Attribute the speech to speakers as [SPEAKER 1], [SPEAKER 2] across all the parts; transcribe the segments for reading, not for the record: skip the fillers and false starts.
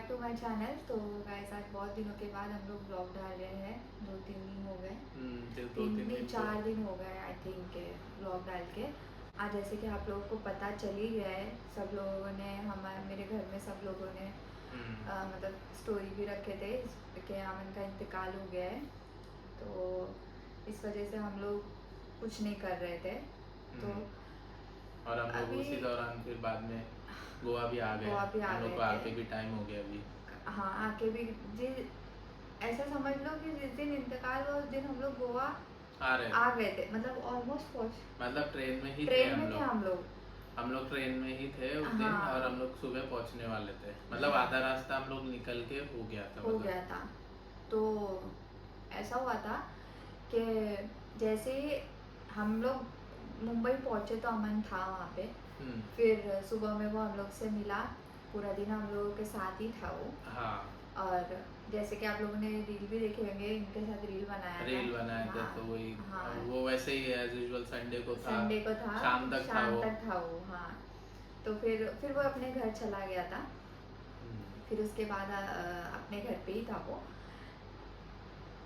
[SPEAKER 1] Back to my channel. तो guys आज बहुत दिनों के बाद हम लोग ब्लॉग डाल रहे हैं। 2-3 दिन हो गए,
[SPEAKER 2] दो
[SPEAKER 1] तीन
[SPEAKER 2] तीन
[SPEAKER 1] नहीं
[SPEAKER 2] दिन तो
[SPEAKER 1] 4 दिन हो गए आई थिंक ब्लॉग डाल के। आज जैसे कि आप लोगों को पता चल ही गया है, सब लोगों ने हमारे मेरे घर में सब लोगों ने मतलब स्टोरी भी रखे थे कि अमन का इंतकाल हो गया है। तो इस वजह से हम लोग कुछ नहीं कर रहे थे। तो
[SPEAKER 2] और हम लोग
[SPEAKER 1] अभी
[SPEAKER 2] उसी दौरान फिर बाद में गोवा भी आ गए।
[SPEAKER 1] गोवा भी आ
[SPEAKER 2] हम लोग
[SPEAKER 1] गए
[SPEAKER 2] को
[SPEAKER 1] थे।
[SPEAKER 2] आके भी टाइम हो गया अभी।
[SPEAKER 1] हाँ आके भी जी, ऐसा समझ लो कि जिस दिन इंतकाल हुआ उस दिन हम लोग गोवा
[SPEAKER 2] आ
[SPEAKER 1] गए थे, मतलब ऑलमोस्ट पहुंच
[SPEAKER 2] मतलब ट्रेन में ही थे
[SPEAKER 1] ट्रेन में थे हम लोग।
[SPEAKER 2] हम लोग ट्रेन में ही थे उस दिन।
[SPEAKER 1] हाँ
[SPEAKER 2] और हम लोग सुबह पहुंचने वाले थे, मतलब
[SPEAKER 1] हाँ
[SPEAKER 2] आधा रास्ता हम लोग निकल के हो गया था
[SPEAKER 1] हो
[SPEAKER 2] मतलब।
[SPEAKER 1] गया था। तो ऐसा हुआ था कि जैसे ही हम लोग मुंबई पहुंचे तो अमन था वहाँ पे। फिर सुबह में वो हम लोग से मिला, पूरा दिन हम लोगों के साथ ही था वो।
[SPEAKER 2] हाँ
[SPEAKER 1] और जैसे कि आप लोगों ने रील भी देखे होंगे, इनके साथ रील बनाया था।
[SPEAKER 2] तो वही
[SPEAKER 1] हाँ
[SPEAKER 2] वो वैसे ही एज यूजुअल संडे को था।
[SPEAKER 1] संडे को था,
[SPEAKER 2] शाम तक
[SPEAKER 1] था वो। हाँ तो फिर वो अपने घर चला गया था। फिर उसके बाद अपने घर पे ही था वो।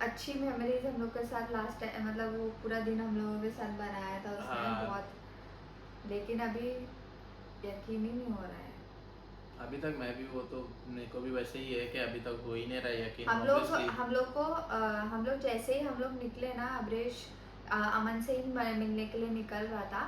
[SPEAKER 1] अच्छी मेमोरीज हम लोग के साथ लास्ट टाइम, मतलब वो पूरा दिन हम लोगों के साथ बनाया था उसने।
[SPEAKER 2] हाँ।
[SPEAKER 1] बहुत, लेकिन अभी यकीन ही नहीं हो रहा है।
[SPEAKER 2] अभी तक मैं भी, वो तो मेरे को भी वैसे ही है कि अभी तक हो ही नहीं रहा यकीन
[SPEAKER 1] हम लोग को हम लोग जैसे ही हम लोग निकले ना, अब्रेश अमन से ही मिलने के लिए निकल रहा था।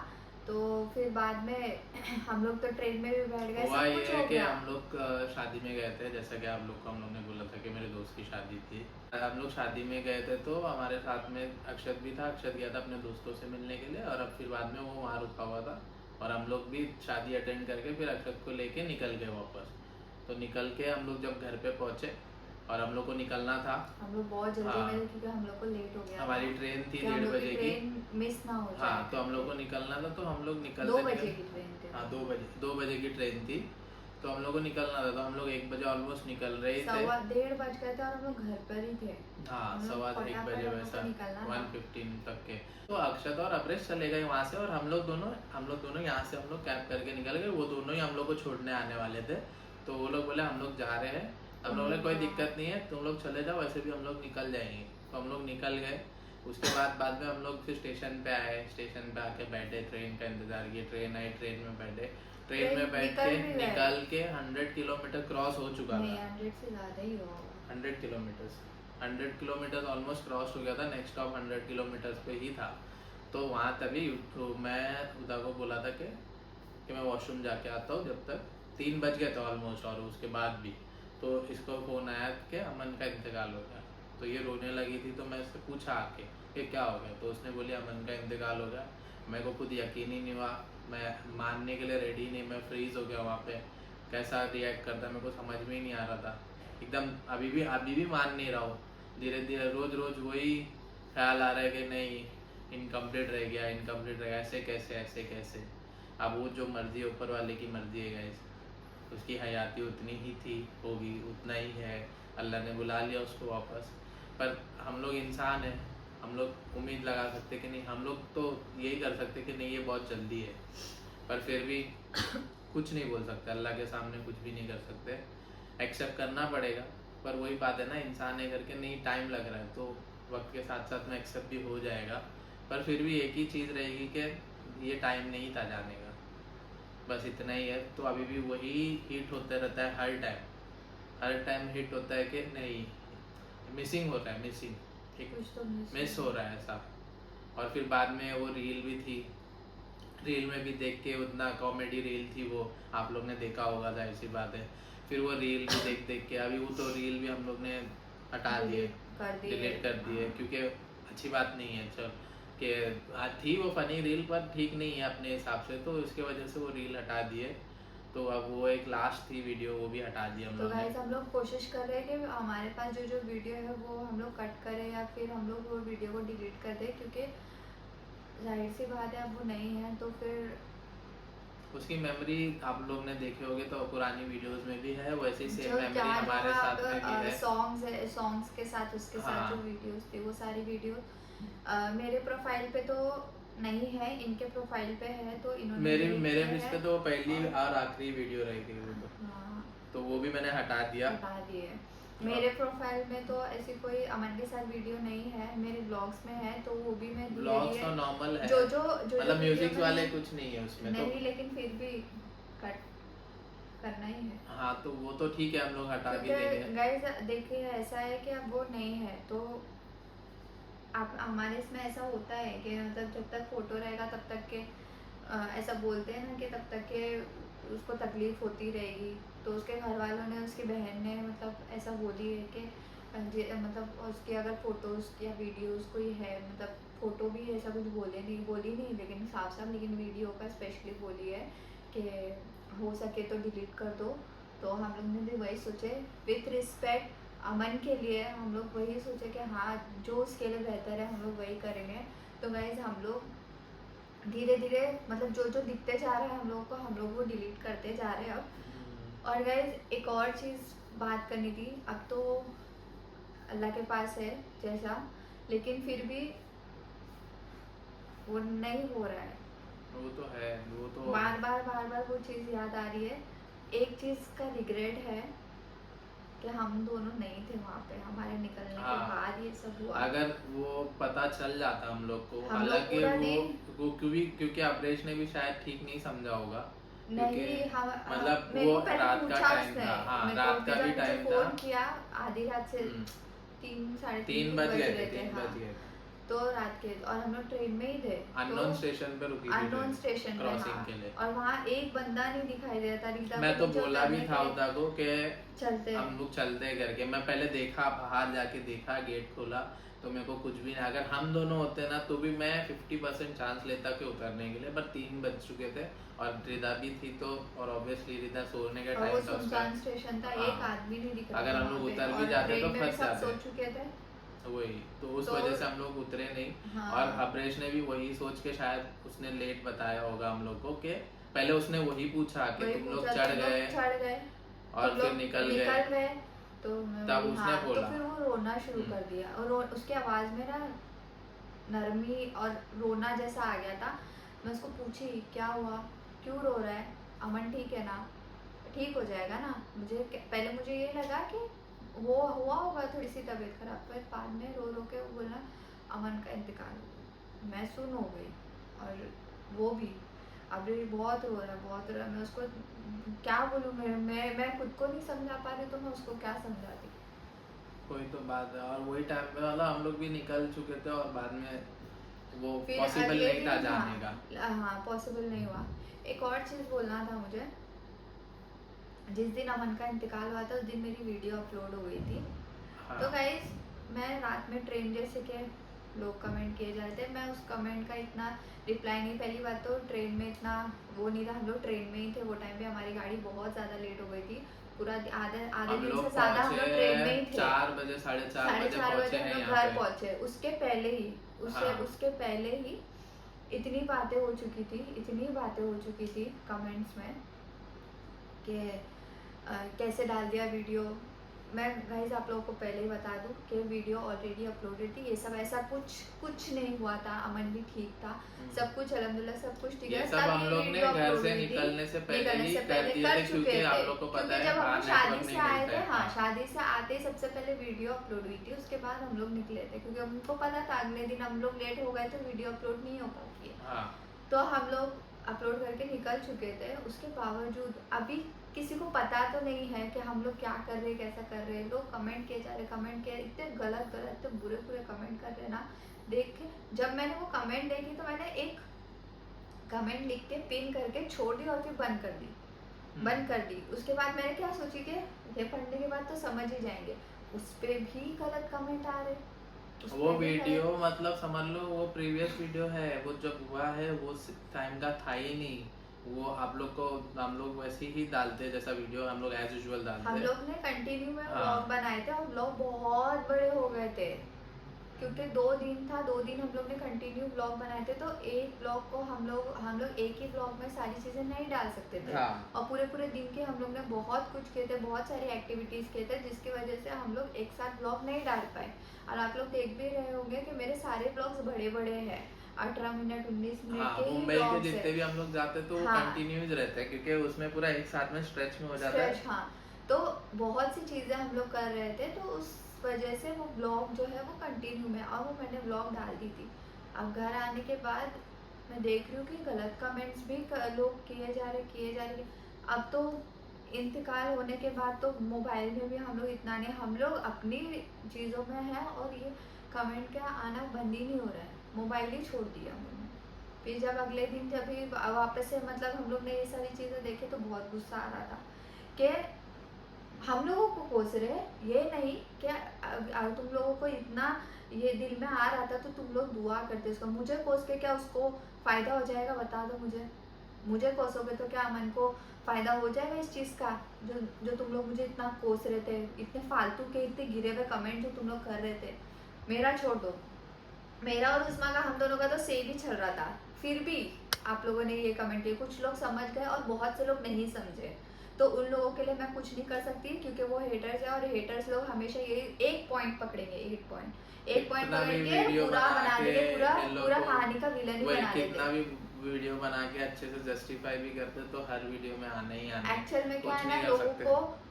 [SPEAKER 1] तो फिर बाद में हम लोग तो ट्रेन में भी बैठ गए,
[SPEAKER 2] हुआ
[SPEAKER 1] सब
[SPEAKER 2] ये
[SPEAKER 1] कुछ
[SPEAKER 2] है
[SPEAKER 1] हो
[SPEAKER 2] कि
[SPEAKER 1] गया।
[SPEAKER 2] हम लोग शादी में गए थे, जैसा कि आप लोग को हम लोग ने बोला था कि मेरे दोस्त की शादी थी। हम लोग शादी में गए थे तो हमारे साथ में अक्षत भी था। अक्षत गया था अपने दोस्तों से मिलने के लिए, और अब फिर बाद में वो वहाँ रुका हुआ था। और हम लोग भी शादी अटेंड करके फिर अक्षत को लेके निकल गए वापस। तो निकल के हम लोग जब घर पे पहुँचे और हम लोग को निकलना था,
[SPEAKER 1] हम लोग बहुत जल्दी में थे क्योंकि हम लोग को लेट हो गया
[SPEAKER 2] हमारी
[SPEAKER 1] था
[SPEAKER 2] ट्रेन थी
[SPEAKER 1] कि हम
[SPEAKER 2] 1:30
[SPEAKER 1] लोग की
[SPEAKER 2] बजे की।
[SPEAKER 1] ट्रेन मिस ना हो जाए।
[SPEAKER 2] हाँ तो हम लोग को निकलना था, तो हम लोग
[SPEAKER 1] 2 बजे की ट्रेन थी।
[SPEAKER 2] हाँ 2 बजे की ट्रेन थी। तो हम लोग को निकलना था, तो हम लोग 1 बजे ऑलमोस्ट निकल रहे थे।
[SPEAKER 1] 1:15 बज गए थे और हम लोग घर पर ही थे।
[SPEAKER 2] हाँ
[SPEAKER 1] हम लोग
[SPEAKER 2] 1:15 बजे वैसा
[SPEAKER 1] निकलना था।
[SPEAKER 2] 1:15 तक के। तो अक्षत और अब्रेश चले गए वहाँ से, और हम लोग दोनों यहाँ से हम लोग कैब करके निकल गए। वो दोनों ही हम लोग को छोड़ने आने वाले थे। तो वो लोग बोले हम लोग जा रहे हैं। हम लोग ने कोई दिक्कत नहीं है, तुम लोग चले जाओ, वैसे भी हम लोग निकल जाएंगे। तो हम लोग निकल गए। उसके बाद में हम लोग फिर स्टेशन पे आए। स्टेशन पे आके बैठे, ट्रेन का इंतजार किए। ट्रेन आई, ट्रेन में बैठे। ट्रेन में बैठ के निकल के 100 किलोमीटर क्रॉस हो चुका था।
[SPEAKER 1] 100 से ज़्यादा ही होगा।
[SPEAKER 2] 100 किलोमीटर ऑलमोस्ट क्रॉस हो गया था। नेक्स्ट स्टॉप 100 किलोमीटर्स पे ही था। तो वहाँ तभी तो मैं उदा को बोला था कि मैं वॉशरूम जाके आता हूँ। जब तक 3 बज गए थे ऑलमोस्ट, और उसके बाद भी तो इसको फ़ोन आया कि अमन का इंतकाल हो गया। तो ये रोने लगी थी। तो मैं इससे पूछा आके कि क्या हो गया। तो उसने बोली अमन का इंतकाल हो गया। मेरे को खुद यकीन ही नहीं हुआ, मैं मानने के लिए रेडी नहीं, मैं फ्रीज़ हो गया वहाँ पे। कैसा रिएक्ट करता मेरे को समझ में ही नहीं आ रहा था एकदम। अभी भी मान नहीं रहा हूँ। धीरे धीरे रोज़ वही ख्याल आ रहा है कि नहीं, इनकम्प्लीट रह गया, ऐसे कैसे। अब वो जो मर्जी है, ऊपर वाले की मर्जी है गाइस। उसकी हयाती उतनी ही थी, होगी उतना ही है। अल्लाह ने बुला लिया उसको वापस। पर हम लोग इंसान हैं, हम लोग उम्मीद लगा सकते कि नहीं, हम लोग तो यही कर सकते कि नहीं ये बहुत जल्दी है। पर फिर भी कुछ नहीं बोल सकते, अल्लाह के सामने कुछ भी नहीं कर सकते। एक्सेप्ट करना पड़ेगा। पर वही बात है ना, इंसान है करके नहीं, टाइम लग रहा है तो वक्त के साथ साथ में एक्सेप्ट भी हो जाएगा। पर फिर भी एक ही चीज़ रहेगी कि ये टाइम नहीं था जाने का, बस इतना ही है। तो अभी भी वही हिट होता रहता है हर टाइम हिट होता है कि नहीं, मिसिंग हो रहा है,
[SPEAKER 1] कुछ तो
[SPEAKER 2] मिस हो रहा है ऐसा। और फिर बाद में वो रील भी थी, रील में भी देख के उतना कॉमेडी रील थी वो, आप लोग ने देखा होगा, जाहिर सी बात है। फिर वो रील भी देख के अभी वो तो रील भी हम लोग ने हटा दिए, डिलीट कर दिए, क्योंकि अच्छी बात नहीं है। चल कि थी वो फनी रील, पर ठीक नहीं है अपने हिसाब से, तो इसके वजह से वो रील हटा दिए। तो अब वो एक लास्ट थी वीडियो, वो भी हटा दी हम
[SPEAKER 1] तो
[SPEAKER 2] लोग ने।
[SPEAKER 1] गाइस हम लोग कोशिश कर रहे हैं कि हमारे पास जो वीडियो है वो हम लोग कट करें या फिर हम लोग वो वीडियो को डिलीट कर दें, क्योंकि जाहिर सी बात है अब वो नहीं है। तो फिर
[SPEAKER 2] उसकी मेमोरी आप लोग ने देखे होंगे तो पुरानी वीडियोस में भी है, वैसे ही सेम मेमोरी
[SPEAKER 1] जहाँ
[SPEAKER 2] हमारे साथ में भी है।
[SPEAKER 1] सॉन्ग्स के साथ उसके साथ जो वीडियोस थे, वो सारी वीडियो मेरे प्रोफाइल पे तो नहीं है, इनके प्रोफाइल पे है। तो इन्होंने
[SPEAKER 2] मेरे पेज पे तो पहली और आखिरी वीडियो रहेगी वो तो।
[SPEAKER 1] हाँ
[SPEAKER 2] तो वो भी मैंने हटा दिया।
[SPEAKER 1] हटा दिए। मेरे प्रोफाइल में तो ऐसी कोई अमन के साथ वीडियो नहीं है, मेरे ब्लॉग्स में है तो वो भी मैं
[SPEAKER 2] ब्लॉग्स तो नॉर्मल है,
[SPEAKER 1] जो
[SPEAKER 2] मतलब म्यूजिक वाले कुछ नहीं है उसमें
[SPEAKER 1] नहीं
[SPEAKER 2] तो।
[SPEAKER 1] लेकिन फिर भी कट करना ही है।
[SPEAKER 2] हाँ तो वो तो ठीक है, हम लोग हटा भी देंगे।
[SPEAKER 1] गाइस देखिए ऐसा है कि अब वो नहीं है तो आप हमारे इसमें ऐसा होता है कि मतलब जब तक फोटो रहेगा तब तक के ऐसा बोलते हैं ना कि तब तक के उसको तकलीफ होती रहेगी। तो उसके घर वालों ने, उसकी बहन ने मतलब ऐसा बोली है कि मतलब उसकी अगर फोटोज या वीडियोस कोई है, मतलब फोटो भी ऐसा कुछ बोली नहीं लेकिन साफ साफ, लेकिन वीडियो का स्पेशली बोली है कि हो सके तो डिलीट कर दो। तो हम लोग ने भी वही सोचे विथ रिस्पेक्ट अमन के लिए, हम लोग वही सोचे कि हाँ जो उसके लिए बेहतर है हम लोग वही करेंगे। तो गाइस हम लोग धीरे धीरे मतलब जो जो दिखते जा रहा है हम लोग को, हम लोग वो डिलीट करते जा रहे हैं अब। और गाइस एक और चीज़ बात करनी थी, अब तो अल्लाह के पास है जैसा, लेकिन फिर भी वो नहीं हो रहा है।
[SPEAKER 2] वो तो है, वो तो
[SPEAKER 1] बार बार वो चीज़ याद आ रही है। एक चीज़ का रिग्रेट है कि हम दोनों नहीं थे वहाँ पे, हमारे निकलने के बाद ये सब हुआ।
[SPEAKER 2] अगर वो पता चल जाता हम लोग को,
[SPEAKER 1] हम लोग
[SPEAKER 2] हालांकि
[SPEAKER 1] पूरा
[SPEAKER 2] वो क्योंकि अवरेश ने भी शायद ठीक नहीं समझा होगा,
[SPEAKER 1] नहीं हम
[SPEAKER 2] मतलब
[SPEAKER 1] मेरे
[SPEAKER 2] वो
[SPEAKER 1] को पहले
[SPEAKER 2] रात का
[SPEAKER 1] पूछा
[SPEAKER 2] टाइम
[SPEAKER 1] उसने,
[SPEAKER 2] था। हाँ
[SPEAKER 1] मेरे
[SPEAKER 2] रात
[SPEAKER 1] को
[SPEAKER 2] का भी
[SPEAKER 1] जब
[SPEAKER 2] टाइम
[SPEAKER 1] मुझे
[SPEAKER 2] था।
[SPEAKER 1] फोन किया आधी रात से 3 साढ़े
[SPEAKER 2] 3 बज गए थे, 3 बज गए थे।
[SPEAKER 1] तो रात के, और हम लोग ट्रेन में ही थे,
[SPEAKER 2] अननोन स्टेशन पे रुकी थी,
[SPEAKER 1] अननोन स्टेशन
[SPEAKER 2] क्रॉसिंग के लिए।
[SPEAKER 1] और वहाँ एक बंदा नहीं दिखाई दे रहा था। रीता
[SPEAKER 2] मैं तो
[SPEAKER 1] पीछे
[SPEAKER 2] बोला भी
[SPEAKER 1] उतरने
[SPEAKER 2] था
[SPEAKER 1] के
[SPEAKER 2] उदा को कि
[SPEAKER 1] चलते
[SPEAKER 2] हम लोग चलते करके। मैं पहले देखा, बाहर जाके देखा, गेट खोला तो मेरे को कुछ भी नहीं। अगर हम दोनों होते ना तो भी मैं 50% चांस लेता कि उतरने के लिए, पर 3 बज चुके थे और रिदा भी थी तो, और ऑब्वियसली रिदा सोने का टाइम था उसका।
[SPEAKER 1] स्टेशन था, एक आदमी नहीं दिख रहा था।
[SPEAKER 2] अगर हम लोग उतर भी जाते तो फंस जाते।
[SPEAKER 1] सो चुके थे
[SPEAKER 2] वही तो उस वजह से हम लोग उतरे नहीं।
[SPEAKER 1] हाँ।
[SPEAKER 2] और अब्रेश ने भी वही सोच के शायद उसने लेट बताया होगा हम लोग को कि पहले उसने वही पूछा कि तुम लोग चढ़ गए और फिर निकल गए।
[SPEAKER 1] तो
[SPEAKER 2] तब उसने बोला,
[SPEAKER 1] तो फिर वो रोना शुरू कर दिया और उसकी आवाज में ना नरमी और रोना जैसा आ गया था। मैं उसको पूछी क्या हुआ, क्यों रो रहा है, अमन ठीक है ना, ठीक हो जाएगा ना। पहले मुझे ये लगा कि वो हुआ होगा थोड़ी सी तबीयत खराब, पर बाद में रो रो के वो बोला अमन का इंतकाल हो गया। मैं सुन हो गई और वो भी अब बहुत रो रहा। मैं उसको क्या बोलूँ, मैं खुद को नहीं समझा पा रही तो मैं उसको क्या समझाती।
[SPEAKER 2] कोई तो बात है। और वही टाइम पे वाला हम लोग भी निकल चुके थे और बाद में वो पॉसिबल नहीं था जाने का।
[SPEAKER 1] हाँ पॉसिबल नहीं हुआ। एक और चीज़ बोलना था मुझे, जिस दिन अमन का इंतकाल हुआ था उस दिन मेरी वीडियो अपलोड हो गई थी। हाँ। तो गाइस मैं रात में ट्रेन जैसे के लोग कमेंट किए जा रहे थे, मैं उस कमेंट का इतना रिप्लाई नहीं। पहली बात तो ट्रेन में इतना वो नहीं था, हम लोग ट्रेन में ही थे वो टाइम पे, हमारी गाड़ी बहुत ज़्यादा लेट हो गई थी। पूरा आधे दिन से ज़्यादा हम लोग ट्रेन में ही थे।
[SPEAKER 2] 4 बजे 4:30 बजे पहुंचे हैं यहाँ
[SPEAKER 1] घर
[SPEAKER 2] पे।
[SPEAKER 1] पहुंचे। उसके पहले ही इतनी बातें हो चुकी थी कमेंट्स में कि कैसे डाल दिया वीडियो। मैं गाइस आप लोगों को पहले ही बता दूं कि वीडियो ऑलरेडी अपलोडेड थी। ये सब ऐसा कुछ नहीं हुआ था, अमन भी ठीक था, सब कुछ अल्हम्दुलिल्लाह सब कुछ ठीक है।
[SPEAKER 2] ये सब हम लोग ने घर से निकलने से पहले ही कर दिए थे क्योंकि आप लोग को पता है
[SPEAKER 1] जब हम शादी से आए थे,
[SPEAKER 2] हाँ
[SPEAKER 1] शादी से आते ही सबसे पहले वीडियो अपलोड हुई थी, उसके बाद हम लोग निकले थे क्योंकि हमको पता था अगले दिन हम लोग लेट हो गए तो वीडियो अपलोड नहीं हो पाती है। तो हम लोग अपलोड करके निकल चुके थे। उसके बावजूद अभी किसी को पता तो नहीं है कि हम लोग क्या कर रहे, कैसा कर रहे। लोग कमेंट किए जा रहे, इतने गलत इतने बुरे कमेंट कर रहे ना। देख के जब मैंने वो कमेंट देखी तो मैंने एक कमेंट लिख के पिन करके छोड़ दी और फिर बंद कर दी। उसके बाद मैंने क्या सोची कि ये पढ़ने के बाद तो समझ ही जाएंगे, उस पर भी गलत कमेंट आ रहे।
[SPEAKER 2] वो वीडियो मतलब समझ लो वो प्रीवियस वीडियो है, वो जब हुआ है वो टाइम का था ही नहीं। वो हम लोग वैसे ही डालते जैसा वीडियो हम लोग एज यूजुअल डालते।
[SPEAKER 1] हम लोग ने कंटिन्यू में व्लॉग बनाए थे और व्लॉग बहुत बड़े हो गए थे क्योंकि 2 दिन था, 2 दिन हम लोग ने कंटिन्यू व्लॉग बनाए थे। तो एक व्लॉग को हम लोग एक ही व्लॉग में सारी चीज़ें नहीं डाल सकते थे। और पूरे दिन के हम लोग ने बहुत कुछ किए थे, बहुत सारी एक्टिविटीज़ किए थे जिसकी वजह से हम लोग एक साथ व्लॉग नहीं डाल पाए। और आप लोग देख भी रहे होंगे कि मेरे सारे व्लॉग्स बड़े हैं, 18 मिनट 19 मिनट के
[SPEAKER 2] मुंबई के जितने भी हम लोग जाते तो वो कंटिन्यूज रहते हैं क्योंकि उसमें पूरा एक साथ में स्ट्रेच में हो जाता है।
[SPEAKER 1] हाँ तो बहुत सी चीज़ें हम लोग कर रहे थे, तो उस वजह से वो ब्लॉग जो है वो कंटिन्यू में, और वो मैंने ब्लॉग डाल दी थी। अब घर आने के बाद मैं देख रही हूँ कि गलत कमेंट्स भी लोग किए जा रहे। अब तो इंतकाल होने के बाद तो मोबाइल में भी हम लोग इतना नहीं, हम लोग अपनी चीज़ों में हैं, और ये कमेंट का आना बंद ही नहीं हो रहा है, मोबाइल ही छोड़ दिया हमने। फिर जब अगले दिन जब भी वापस से मतलब हम लोग ने ये सारी चीज़ें देखी तो बहुत गुस्सा आ रहा था कि हम लोगों को कोस रहे, ये नहीं कि तुम लोगों को इतना ये दिल में आ रहा था तो तुम लोग दुआ करते उसका, मुझे कोस के क्या उसको फ़ायदा हो जाएगा, बता दो मुझे कोसोगे तो क्या मन को फ़ायदा हो जाएगा इस चीज़ का, जो तुम लोग मुझे इतना कोस रहे थे, इतने फालतू के इतने गिरे हुए कमेंट जो तुम लोग कर रहे थे। मेरा छोड़ दो, मेरा और उस्मा का, हम दोनों का तो सेम ही चल रहा था, फिर भी आप लोगों ने ये कमेंट किए, कुछ लोग समझ गए और बहुत से लोग नहीं समझे, तो उन लोगों के लिए मैं कुछ नहीं कर सकती, क्योंकि वो हेटर्स है, और हेटर्स लोग हमेशा ये एक पॉइंट पकड़ेंगे, एक पॉइंट पकड़ के पूरा बना देंगे, पूरा कहानी का विलन ही बना देंगे।
[SPEAKER 2] कितना भी वीडियो बना के अच्छे से जस्टिफाई भी करते तो हर वीडियो में आना ही आना।
[SPEAKER 1] एक्चुअल में क्या है ना,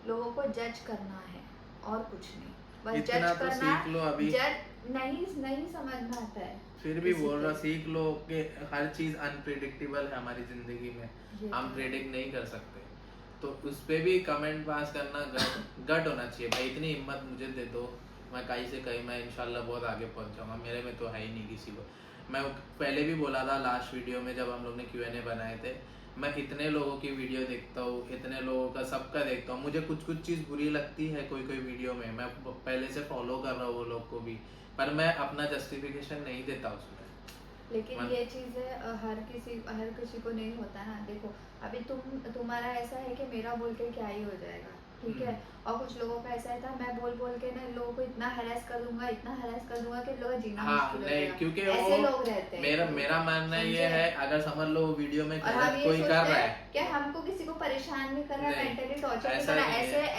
[SPEAKER 1] लोगों को जज करना है और कुछ नहीं, बस जज
[SPEAKER 2] तो
[SPEAKER 1] करना,
[SPEAKER 2] सीख लो अभी।
[SPEAKER 1] जज नहीं समझ में आता है,
[SPEAKER 2] फिर भी बोल रहा, सीख लो कि हर चीज अनप्रेडिक्टेबल है हमारी जिंदगी में, हम प्रेडिक्ट नहीं कर सकते, तो उस पे भी कमेंट पास करना गट होना चाहिए भाई, इतनी हिम्मत मुझे दे दो, मैं कहीं से कहीं मैं इंशाल्लाह बहुत आगे पहुंच जाऊंगा, मेरे में तो है ही नहीं किसी को। मैं पहले भी बोला था लास्ट वीडियो में जब हम लोग ने Q&A बनाए थे, मैं इतने लोगों की वीडियो देखता हूँ, इतने लोगों का सबका देखता हूँ, मुझे कुछ चीज़ बुरी लगती है कोई वीडियो में, मैं पहले से फॉलो कर रहा हूँ वो लोग को भी, पर मैं अपना जस्टिफिकेशन नहीं देता उसमें।
[SPEAKER 1] लेकिन ये चीज़ हर किसी को नहीं होता ना। देखो अभी तुम्हारा ऐसा है कि मेरा बोल के क्या ही हो जाएगा, ठीक है, और कुछ लोगों का ऐसा था मैं बोल के ना लोगों को इतना हरास कर दूंगा कि लोग जीना मुश्किल हो जाएगा,
[SPEAKER 2] क्योंकि
[SPEAKER 1] ऐसे लोग रहते हैं।
[SPEAKER 2] मेरा मानना ये है, अगर समझ लो वीडियो में
[SPEAKER 1] कोई कर रहा है कि हमको किसी को परेशान नहीं कर रहा है, मेंटली टॉर्चर नहीं कर रहा,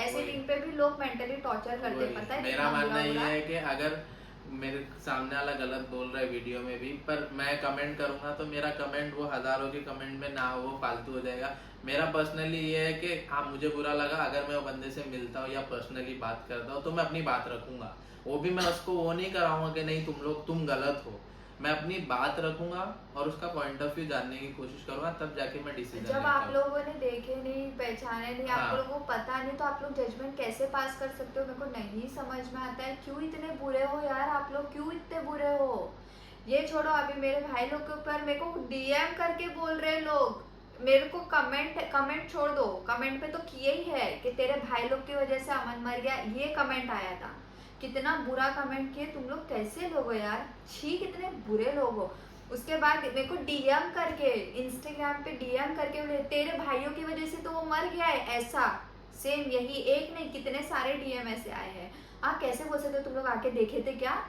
[SPEAKER 1] ऐसे दिन पे भी लोग मेंटली टॉर्चर करते, पता है।
[SPEAKER 2] मेरा मानना ये है कि अगर मेरे सामने वाला गलत बोल रहा है वीडियो में भी, पर मैं कमेंट करूंगा तो मेरा कमेंट वो हजारों के कमेंट में ना वो फालतू हो जाएगा। मेरा पर्सनली ये है कि हाँ मुझे बुरा लगा, अगर मैं वो बंदे से मिलता हूँ या पर्सनली बात करता हूँ तो मैं अपनी बात रखूंगा, वो भी मैं उसको वो नहीं कराऊंगा कि नहीं तुम गलत हो, मैं अपनी बात रखूंगा और उसका पॉइंट ऑफ व्यू जानने की कोशिश करूंगा, तब जाके मैं डिसीजन।
[SPEAKER 1] जब आप लोगों ने देखे नहीं, पहचाने नहीं, आप लोगों को पता नहीं, तो आप लोग जजमेंट कैसे पास कर सकते हो, मेरे को नहीं समझ में आता है। क्यों इतने बुरे हो यार आप लोग, क्यों इतने बुरे हो? ये छोड़ो, अभी मेरे भाई लोग के ऊपर मेरे को डीएम करके बोल रहे लोग, मेरे को कमेंट छोड़ दो, कमेंट पे तो किए ही है कि तेरे भाई लोग की वजह से अमन मर गया, ये कमेंट आया था। कितना बुरा कमेंट किए तुम लोग, कैसे लोग हो यार, छी कितने बुरे लोग हो। उसके बाद मेरे को डीएम करके, इंस्टाग्राम पे डीएम करके बोले तेरे भाइयों की वजह से तो वो मर गया है, ऐसा सेम यही एक नहीं कितने सारे डीएम ऐसे आए हैं। हाँ कैसे बोल सकते हो, तुम लोग आके देखे थे क्या?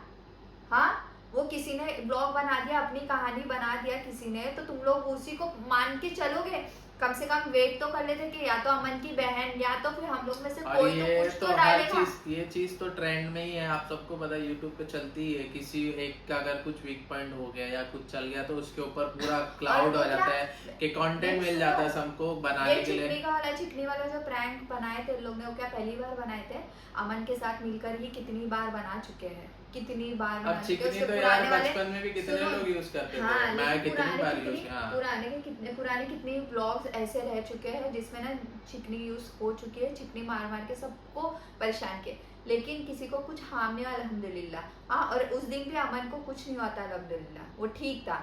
[SPEAKER 1] हाँ वो किसी ने ब्लॉग बना दिया, अपनी कहानी बना दिया किसी ने, तो तुम लोग उसी को मान के चलोगे? कम से कम वेट तो कर लेते कि या तो अमन की बहन या तो फिर हम लोग में से कोई तो कुछ तो डालेगा।
[SPEAKER 2] ये चीज तो ट्रेंड में ही है, आप सबको पता है, यूट्यूब पे चलती है, किसी एक का अगर कुछ वीक पॉइंट हो गया या कुछ चल गया तो उसके ऊपर पूरा क्लाउड हो जाता है कि कंटेंट मिल जाता है सबको बनाने के लिए।
[SPEAKER 1] चिकनी वाला जो प्रैंक बनाए थे लोग ने, वो क्या पहली बार बनाए थे? अमन के साथ मिलकर ही कितनी बार बना चुके हैं, कितनी बार बना चुके हैं।
[SPEAKER 2] तो यार बचपन में भी कितने लोग यूज करते थे, मैं कितनी बार यूज किया।
[SPEAKER 1] पुराने कितने ब्लॉग्स ऐसे रह चुके हैं जिसमें ना चिकनी यूज हो चुकी है, चिकनी मार के सबको परेशान किए, लेकिन किसी को कुछ हार्म नहीं हुआ अल्हम्दुलिल्लाह। हाँ, और उस दिन भी अमन को कुछ नहीं होता अल्हम्दुलिल्लाह, वो ठीक था,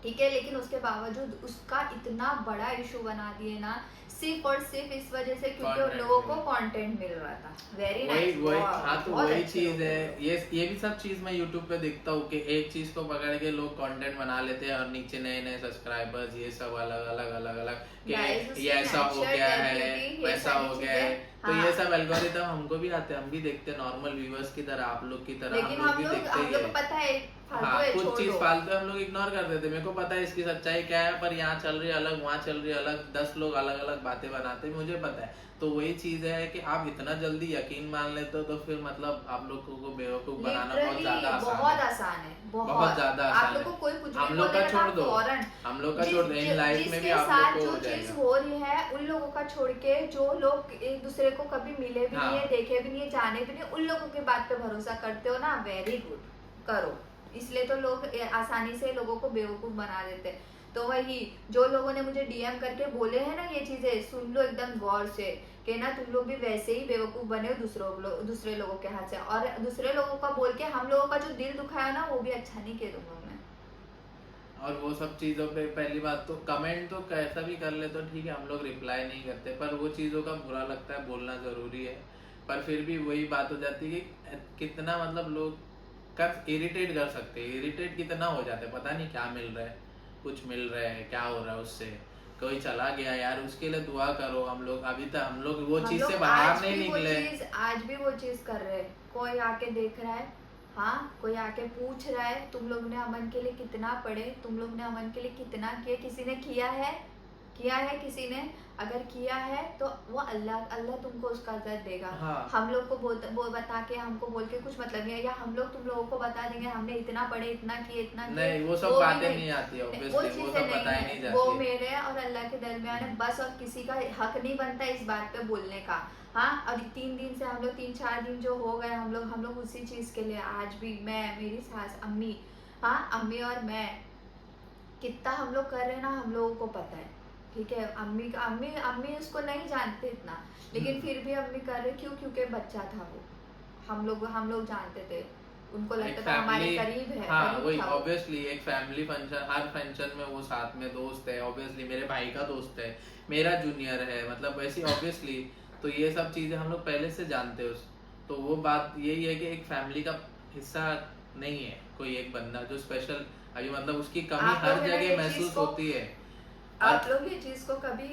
[SPEAKER 1] ठीक है, लेकिन उसके बावजूद उसका इतना बड़ा इशू बना दिए ना, सिर्फ और सिर्फ इस वजह से क्योंकि उन लोगों को कंटेंट मिल रहा था। Very nice.
[SPEAKER 2] हाँ तो वही चीज है, ये भी सब चीज मैं यूट्यूब पे देखता हूँ कि एक चीज को पकड़ के लोग कंटेंट बना लेते हैं और नीचे नए सब्सक्राइबर्स, ये सब अलग कि ये ऐसा हो गया है, वैसा हो गया है, तो ये सब एल्गोरिथम हमको भी आते हैं, हम भी देखते हैं नॉर्मल व्यूअर्स की तरह, आप लोग की तरह
[SPEAKER 1] हम लोग भी देखते हैं। पता है फालतू
[SPEAKER 2] हाँ
[SPEAKER 1] है,
[SPEAKER 2] कुछ
[SPEAKER 1] छोड़
[SPEAKER 2] चीज
[SPEAKER 1] दो।
[SPEAKER 2] फालतू है, हम लोग इग्नोर कर देते। मेरे को पता है इसकी सच्चाई क्या है, पर यहाँ चल रही है अलग, वहाँ चल रही है अलग, 10 लोग अलग अलग बातें बनाते हैं, मुझे पता है। तो वही चीज है कि आप इतना जल्दी यकीन मान लेते हो, तो फिर मतलब आप लोगों को बेवकूफ बनाना बहुत ज्यादा
[SPEAKER 1] लिटरली
[SPEAKER 2] आसान
[SPEAKER 1] बहुत
[SPEAKER 2] है।
[SPEAKER 1] आसान है,
[SPEAKER 2] बहुत
[SPEAKER 1] बहुत।
[SPEAKER 2] ज्यादा
[SPEAKER 1] आप
[SPEAKER 2] आसान
[SPEAKER 1] लोग
[SPEAKER 2] है।
[SPEAKER 1] को कोई कुछ भी
[SPEAKER 2] हम लोग का
[SPEAKER 1] बोलेगा तो
[SPEAKER 2] छोड़
[SPEAKER 1] आप
[SPEAKER 2] दो,
[SPEAKER 1] फौरन,
[SPEAKER 2] हम लोग का छोड़ दो, इन लाइफ में भी
[SPEAKER 1] जिसके
[SPEAKER 2] आप लोग
[SPEAKER 1] साथ
[SPEAKER 2] को
[SPEAKER 1] जो
[SPEAKER 2] हो
[SPEAKER 1] चीज
[SPEAKER 2] जाएगा।
[SPEAKER 1] हो रही है उन लोगों का छोड़ के, जो लोग एक दूसरे को कभी मिले भी नहीं है,
[SPEAKER 2] हाँ
[SPEAKER 1] देखे भी नहीं है, जाने भी नहीं, उन लोगों के बात पे भरोसा करते हो ना, वेरी गुड, करो। इसलिए तो लोग आसानी से लोगों को बेवकूफ बना देते हैं। तो वही, जो लोगों ने मुझे डीएम करके बोले हैं ना ये चीजें, सुन लो एकदम गौर से, कि ना तुम लोग भी वैसे ही बेवकूफ बने हो दूसरे लोगों के हाथ से, और दूसरे लोगों का बोल के हम लोगों का जो दिल दुखाया ना, वो भी अच्छा नहीं किया तुम लोग ने।
[SPEAKER 2] और वो सब चीज़ों पे पहली बात तो कमेंट तो कैसा भी कर ले तो ठीक है, हम लोग रिप्लाई नहीं करते, पर वो चीज़ों का बुरा लगता है, बोलना ज़रूरी है। पर फिर भी वही बात हो जाती है कि कितना मतलब लोग कर इरिटेट कर सकते हैं, इरिटेट कितना हो जाते हैं, पता नहीं क्या मिल रहा है, कुछ मिल रहा है, क्या हो रहा है उससे। कोई चला गया यार, उसके लिए दुआ करो। हम लोग अभी तक हम लोग वो
[SPEAKER 1] हम
[SPEAKER 2] चीज़
[SPEAKER 1] लोग
[SPEAKER 2] से बाहर
[SPEAKER 1] आज
[SPEAKER 2] नहीं
[SPEAKER 1] भी वो
[SPEAKER 2] निकले।
[SPEAKER 1] चीज आज भी वो चीज कर रहे हैं। कोई आके देख रहा है, हाँ, कोई आके पूछ रहा है तुम लोग ने अमन के लिए कितना पढ़े, तुम लोग ने अमन के लिए कितना किया, किसी ने किया है किसी ने, अगर किया है तो वो अल्लाह तुमको उसका अजर देगा।
[SPEAKER 2] हाँ
[SPEAKER 1] हम लोग को वो बता के, हमको बोल के कुछ मतलब नहीं है, या हम लोग तुम लोगों को बता देंगे हमने इतना पढ़े, इतना किए, इतना किए,
[SPEAKER 2] नहीं, वो सब
[SPEAKER 1] वो भी
[SPEAKER 2] बातें नहीं आती है,
[SPEAKER 1] वो
[SPEAKER 2] ऑब्वियसली वो
[SPEAKER 1] चीजें
[SPEAKER 2] सब
[SPEAKER 1] नहीं
[SPEAKER 2] बताई
[SPEAKER 1] है,
[SPEAKER 2] नहीं
[SPEAKER 1] वो
[SPEAKER 2] जाती है।
[SPEAKER 1] मेरे और अल्लाह के दरमियान है बस, और किसी का हक नहीं बनता इस बात पे बोलने का। हाँ, और 3 दिन से हम लोग 3-4 दिन जो हो गए, हम लोग उसी चीज के लिए, आज भी मैं, मेरी सास, अम्मी, हाँ अम्मी और मैं, कितना हम लोग कर रहे हैं ना, हम लोगों को पता है, ठीक है। अम्मी अम्मी अम्मी उसको नहीं जानते इतना, लेकिन फिर भी अम्मी कर रहे, क्यों? क्योंकि बच्चा था वो, हम लोग जानते थे, उनको
[SPEAKER 2] एक
[SPEAKER 1] लगता था हमारे
[SPEAKER 2] फैमिली,
[SPEAKER 1] करीब है,
[SPEAKER 2] हाँ
[SPEAKER 1] करीब
[SPEAKER 2] वही
[SPEAKER 1] था वो।
[SPEAKER 2] ऑब्वियसली एक फैमिली फंक्शन, हर फंक्शन में वो साथ में दोस्त है, ऑब्वियसली मेरे भाई का दोस्त है, मेरा जूनियर है, मतलब वैसी ऑब्वियसली। तो ये सब चीजें हम लोग पहले से जानते हैं तो वो बात यही है कि एक फैमिली का हिस्सा नहीं है कोई एक बंदा जो स्पेशल, अभी मतलब उसकी कमी
[SPEAKER 1] आप
[SPEAKER 2] हर
[SPEAKER 1] लोग है ना
[SPEAKER 2] जगह
[SPEAKER 1] ये चीज
[SPEAKER 2] महसूस
[SPEAKER 1] को,
[SPEAKER 2] होती है।
[SPEAKER 1] आप
[SPEAKER 2] और
[SPEAKER 1] लोग ये चीज को कभी,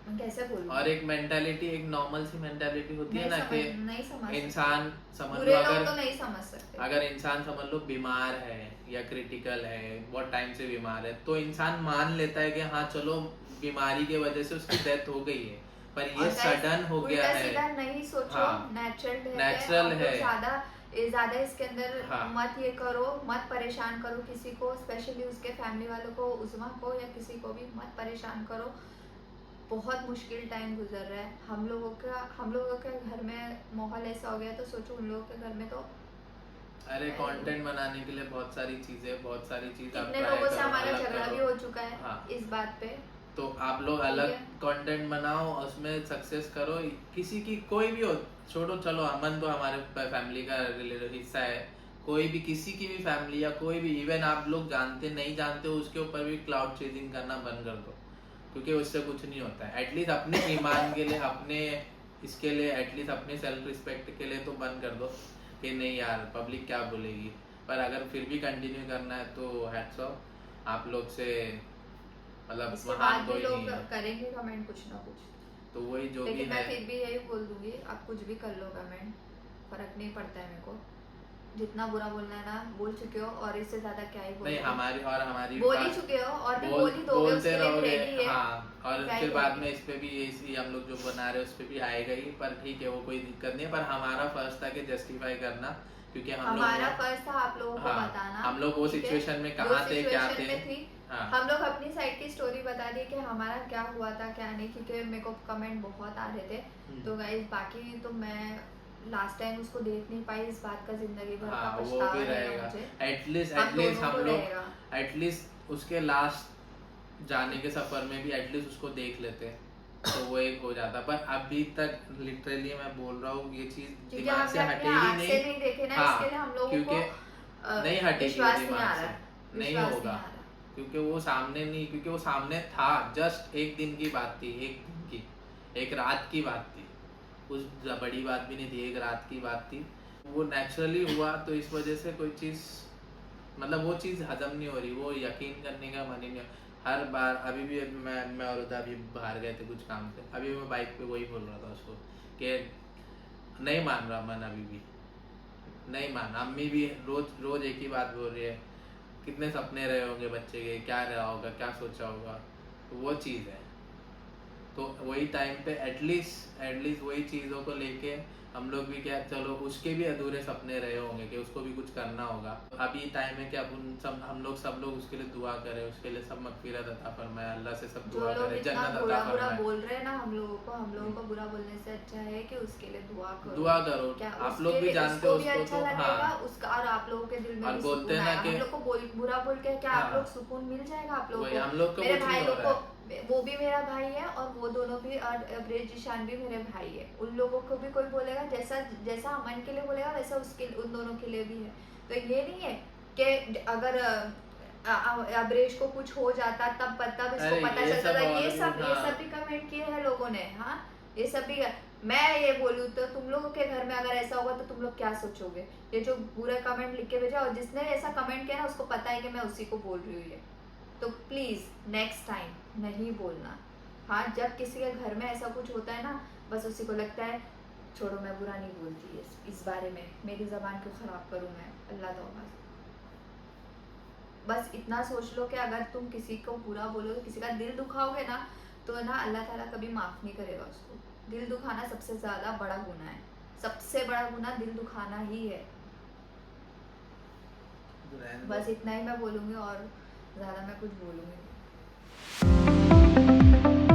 [SPEAKER 1] मैं कैसे बोलूं,
[SPEAKER 2] और एक मेंटालिटी, एक नॉर्मल सी मेंटालिटी होती है ना कि
[SPEAKER 1] नहीं समझ
[SPEAKER 2] इंसान समझ लो,
[SPEAKER 1] बुरे लोग
[SPEAKER 2] अगर
[SPEAKER 1] तो नहीं समझ सकते।
[SPEAKER 2] अगर इंसान समझ लो बीमार है या क्रिटिकल है, बहुत टाइम से बीमार है, तो इंसान मान लेता है कि हाँ चलो बीमारी के वजह से उसकी डेथ हो गई है, पर ये सडन हो गया है।
[SPEAKER 1] सीधा नहीं सोचो,
[SPEAKER 2] हाँ
[SPEAKER 1] नेचुरल
[SPEAKER 2] नेचुरल है।
[SPEAKER 1] ज्यादा इसके अंदर
[SPEAKER 2] हाँ
[SPEAKER 1] मत ये करो, मत परेशान करो किसी को, स्पेशली उसके फैमिली वालों को, उज़मा को या किसी को भी मत परेशान करो। बहुत मुश्किल टाइम गुजर रहा है हम लोगों के घर में, माहौल ऐसा हो गया, तो सोचो उन लोगों के घर में तो।
[SPEAKER 2] अरे कंटेंट बनाने के लिए बहुत सारी चीजें, बहुत सारी चीज आप
[SPEAKER 1] कितने
[SPEAKER 2] ट्राई
[SPEAKER 1] लोगों से
[SPEAKER 2] करो,
[SPEAKER 1] हमारा
[SPEAKER 2] अलग
[SPEAKER 1] झगड़ा भी
[SPEAKER 2] करो।
[SPEAKER 1] हो चुका है
[SPEAKER 2] हाँ
[SPEAKER 1] इस बात पे।
[SPEAKER 2] तो आप लोग अलग कंटेंट बनाओ, उसमें सक्सेस करो, किसी की कोई भी हो, छोड़ो चलो अमन तो हमारे फैमिली का हिस्सा है, कोई भी किसी की भी फैमिली या कोई भी, इवन आप लोग जानते नहीं जानते हो, उसके ऊपर भी क्लाउड चेजिंग करना बंद कर दो, क्योंकि उससे कुछ नहीं होता है। एटलीस्ट अपने ईमान के लिए, अपने इसके लिए, एटलीस्ट अपने सेल्फ रिस्पेक्ट के लिए तो बंद कर दो कि नहीं यार पब्लिक क्या बोलेगी। पर अगर फिर भी कंटिन्यू करना है तो हैट्स ऑफ आप लोग से, मतलब
[SPEAKER 1] इसके
[SPEAKER 2] महान
[SPEAKER 1] बाद भी
[SPEAKER 2] कोई
[SPEAKER 1] लोग
[SPEAKER 2] नहीं है।
[SPEAKER 1] करेंगे कमेंट कुछ ना कुछ,
[SPEAKER 2] तो वही जो भी
[SPEAKER 1] लेकिन
[SPEAKER 2] है,
[SPEAKER 1] मैं फिर भी यही बोल दूंगी, आप कुछ भी कर लो कमेंट, फर्क नहीं पड़ता है मेरे को। जितना बुरा बोलना है ना बोल चुके हो, और इससे ज्यादा क्या ही
[SPEAKER 2] नहीं
[SPEAKER 1] बोलोगे।
[SPEAKER 2] हमारी
[SPEAKER 1] बोल ही चुके हो और भी बोल ही दोगे,
[SPEAKER 2] बोलते
[SPEAKER 1] उसके लिए
[SPEAKER 2] रहोगे।
[SPEAKER 1] रेडी है।
[SPEAKER 2] हाँ और
[SPEAKER 1] क्या ही
[SPEAKER 2] फिर बाद
[SPEAKER 1] बोलोगे।
[SPEAKER 2] में इस पे भी इसी हम लोग जो बना रहे हैं उस पे भी आएगा ही, पर ठीक है वो कोई दिक्कत नहीं है। पर हमारा फर्ज था कि जस्टिफाई करना, क्योंकि
[SPEAKER 1] हमारा फर्ज था आप लोगों को
[SPEAKER 2] हाँ,
[SPEAKER 1] बताना,
[SPEAKER 2] हम लोग वो
[SPEAKER 1] ठीक है?
[SPEAKER 2] सिचुएशन में
[SPEAKER 1] जो
[SPEAKER 2] कहाँ थे, क्या
[SPEAKER 1] सिचुएशन
[SPEAKER 2] थे।
[SPEAKER 1] में थी,
[SPEAKER 2] हाँ
[SPEAKER 1] हम लोग अपनी साइड की स्टोरी बता दी कि हमारा क्या हुआ था क्या नहीं, क्योंकि मेरे को कमेंट बहुत आ रहे थे। तो गाइस बाकी तो मैं लास्ट टाइम उसको देख नहीं पाई, इस बात का जिंदगी भर का
[SPEAKER 2] हाँ वो
[SPEAKER 1] पछतावा
[SPEAKER 2] भी
[SPEAKER 1] रहेगा
[SPEAKER 2] रहेगा।
[SPEAKER 1] मुझे।
[SPEAKER 2] एटलीस्ट
[SPEAKER 1] हम दोनों
[SPEAKER 2] हम
[SPEAKER 1] को
[SPEAKER 2] लोग
[SPEAKER 1] रहेगा।
[SPEAKER 2] एटलीस्ट उसके लास्ट जाने के सफर में भी एटलीस्ट उसको देख लेते, तो वो एक हो जाता। पर अभी तक लिटरली मैं बोल रहा हूँ ये चीज
[SPEAKER 1] क्योंकि
[SPEAKER 2] दिमाग से
[SPEAKER 1] हमने अपने
[SPEAKER 2] हटेगी
[SPEAKER 1] आँख से नहीं देखे ना,
[SPEAKER 2] हाँ
[SPEAKER 1] इसके लिए हम लोगों
[SPEAKER 2] क्योंकि
[SPEAKER 1] को
[SPEAKER 2] नहीं हटेगी
[SPEAKER 1] विश्वास नहीं
[SPEAKER 2] दिमाग
[SPEAKER 1] आ
[SPEAKER 2] से,
[SPEAKER 1] रहा है,
[SPEAKER 2] नहीं
[SPEAKER 1] विश्वास
[SPEAKER 2] होगा,
[SPEAKER 1] नहीं आ रहा।
[SPEAKER 2] क्योंकि वो सामने नहीं, क्योंकि वो सामने था, जस्ट एक दिन की बात थी, एक दिन की, एक रात की बात थी, कुछ बड़ी बात भी नहीं थी, एक रात की बात थी। वो नेचुरली हुआ, तो इस वजह से कोई चीज़ मतलब वो चीज़ हजम नहीं हो रही, वो यकीन करने का मन ही नहीं। हर बार अभी भी मैं और उदा अभी बाहर गए थे कुछ काम से, अभी मैं बाइक पे वही बोल रहा था उसको कि नहीं मान रहा मन अभी भी, नहीं माना। अम्मी भी रोज रोज एक ही बात बोल रही है, कितने सपने रहे होंगे बच्चे के, क्या रहा होगा, क्या सोचा होगा। तो वो चीज़ है। तो वही टाइम पे एटलीस्ट वही चीज़ों को लेके हम लोग भी क्या, चलो उसके भी अधूरे सपने रहे होंगे कि उसको भी कुछ करना होगा। अभी टाइम है कि अब हम लोग उसके लिए दुआ करें, उसके लिए सब मगफिरत अता फरमाए, अल्लाह से सब
[SPEAKER 1] जो
[SPEAKER 2] दुआ
[SPEAKER 1] लोग
[SPEAKER 2] करें,
[SPEAKER 1] इतना
[SPEAKER 2] जन्नत
[SPEAKER 1] बुरा
[SPEAKER 2] अता
[SPEAKER 1] बुरा
[SPEAKER 2] फरमाए।
[SPEAKER 1] बोल रहे हैं ना हम लोगों को बुरा बोलने से अच्छा है कि उसके लिए दुआ करो।
[SPEAKER 2] दुआ करो,
[SPEAKER 1] क्या
[SPEAKER 2] आप लोग
[SPEAKER 1] उसके
[SPEAKER 2] भी
[SPEAKER 1] लिए
[SPEAKER 2] जानते हो
[SPEAKER 1] उसको भी
[SPEAKER 2] उसको
[SPEAKER 1] अच्छा
[SPEAKER 2] तो।
[SPEAKER 1] लगेगा,
[SPEAKER 2] हाँ,
[SPEAKER 1] उसका और आप लोगों के दिल में
[SPEAKER 2] और
[SPEAKER 1] भी
[SPEAKER 2] बोलते
[SPEAKER 1] सुकून
[SPEAKER 2] हैं ना
[SPEAKER 1] आएगा।
[SPEAKER 2] कि
[SPEAKER 1] हम लोग को बुरा बोल के क्या आप
[SPEAKER 2] हाँ,
[SPEAKER 1] लोग सुकून मिल जाएगा आप लोगों
[SPEAKER 2] वही हम
[SPEAKER 1] को।
[SPEAKER 2] लोग को
[SPEAKER 1] मेरे
[SPEAKER 2] कुछ नहीं
[SPEAKER 1] भाई
[SPEAKER 2] हो
[SPEAKER 1] लोग
[SPEAKER 2] रहा
[SPEAKER 1] को,
[SPEAKER 2] है।
[SPEAKER 1] वो भी मेरा भाई है और वो दोनों भी, और ब्रेज ईशान भी मेरे भाई है। उन लोगों को भी कोई बोलेगा जैसा जैसा अमन के लिए बोलेगा वैसा उसके उन दोनों के लिए भी है। तो ये नहीं है कि अगर अब्रेश को कुछ हो जाता तब इसको
[SPEAKER 2] अरे
[SPEAKER 1] पता
[SPEAKER 2] ये
[SPEAKER 1] चलता
[SPEAKER 2] सब
[SPEAKER 1] था।
[SPEAKER 2] हॉलीवुड,
[SPEAKER 1] ये
[SPEAKER 2] हाँ।
[SPEAKER 1] सब भी कमेंट किए हैं लोगों ने। हाँ, ये सब भी। मैं ये बोलूँ तो तुम लोगों के घर में अगर ऐसा होगा तो तुम लोग क्या सोचोगे? ये जो बुरा कमेंट लिख के भेजा, और जिसने ऐसा कमेंट किया ना उसको पता है कि मैं उसी को बोल रही हूँ ये। तो प्लीज नेक्स्ट टाइम नहीं बोलना। हाँ, जब किसी के घर में ऐसा कुछ होता है ना, बस उसी को लगता है छोड़ो मैं बुरा नहीं बोलती इस बारे में, मेरी जबान क्यों खराब करूँ मैं, अल्लाह तौबा। बस इतना सोच लो कि अगर तुम किसी को बुरा बोलोगे, किसी का दिल दुखाओगे ना, तो ना अल्लाह ताला कभी माफ नहीं करेगा उसको। दिल दुखाना सबसे ज्यादा बड़ा गुनाह है, सबसे बड़ा गुनाह दिल दुखाना ही है। बस इतना ही मैं बोलूंगी और ज्यादा मैं कुछ बोलूंगी नहीं।